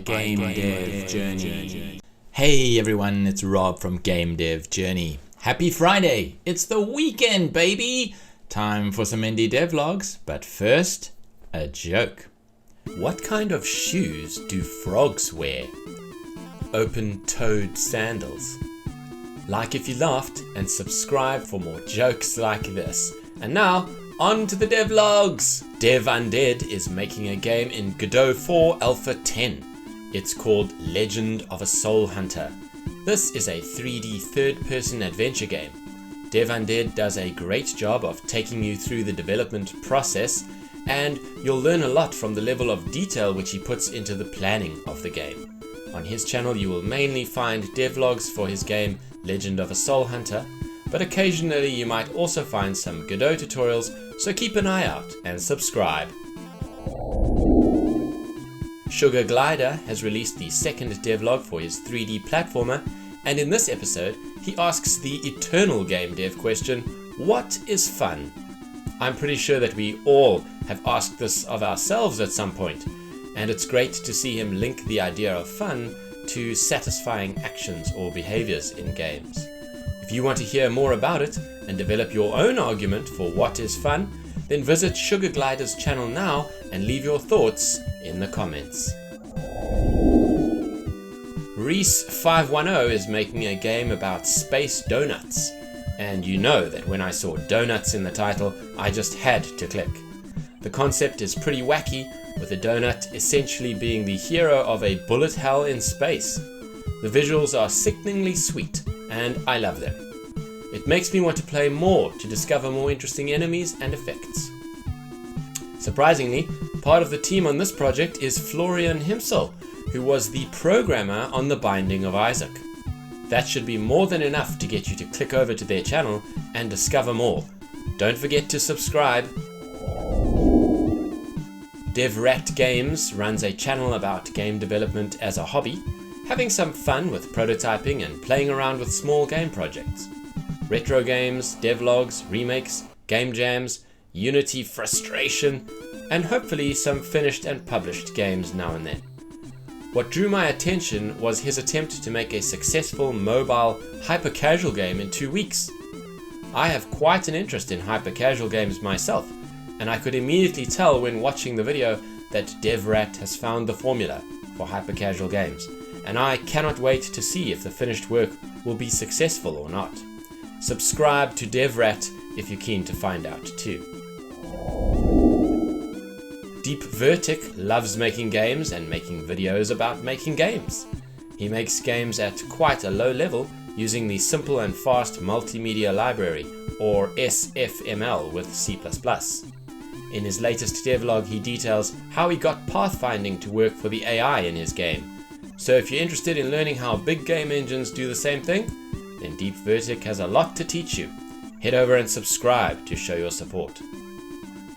Game Dev Journey. Hey everyone, it's Rob from Game Dev Journey. Happy Friday! It's the weekend, baby! Time for some indie devlogs, but first, a joke. What kind of shoes do frogs wear? Open-toed sandals. Like if you laughed, and subscribe for more jokes like this. And now, on to the devlogs! Dev Undead is making a game in Godot 4 Alpha 10. It's called Legend of a Soul Hunter. This is a 3D third-person adventure game. Dev Undead does a great job of taking you through the development process, and you'll learn a lot from the level of detail which he puts into the planning of the game. On his channel you will mainly find devlogs for his game Legend of a Soul Hunter, but occasionally you might also find some Godot tutorials, so keep an eye out and subscribe. Sugar Glider has released the second devlog for his 3D platformer, and in this episode he asks the eternal game dev question, what is fun? I'm pretty sure that we all have asked this of ourselves at some point, and it's great to see him link the idea of fun to satisfying actions or behaviors in games. If you want to hear more about it and develop your own argument for what is fun, then visit Sugar Glider's channel now and leave your thoughts in the comments. Reese510 is making a game about space donuts, and you know that when I saw donuts in the title, I just had to click. The concept is pretty wacky, with a donut essentially being the hero of a bullet hell in space. The visuals are sickeningly sweet, and I love them. It makes me want to play more to discover more interesting enemies and effects. Surprisingly, part of the team on this project is Florian himself, who was the programmer on The Binding of Isaac. That should be more than enough to get you to click over to their channel and discover more. Don't forget to subscribe. Devrat Games runs a channel about game development as a hobby, having some fun with prototyping and playing around with small game projects. Retro games, devlogs, remakes, game jams, Unity frustration, and hopefully some finished and published games now and then. What drew my attention was his attempt to make a successful mobile hyper-casual game in 2 weeks. I have quite an interest in hyper-casual games myself, and I could immediately tell when watching the video that Devrat has found the formula for hyper-casual games, and I cannot wait to see if the finished work will be successful or not. Subscribe to Devrat if you're keen to find out too. Deep Vertic loves making games and making videos about making games. He makes games at quite a low level using the Simple and Fast Multimedia Library, or SFML with C++. In his latest devlog he details how he got pathfinding to work for the AI in his game. So if you're interested in learning how big game engines do the same thing, then Deep Vertic has a lot to teach you. Head over and subscribe to show your support.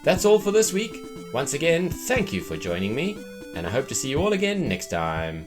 That's all for this week. Once again, thank you for joining me, and I hope to see you all again next time.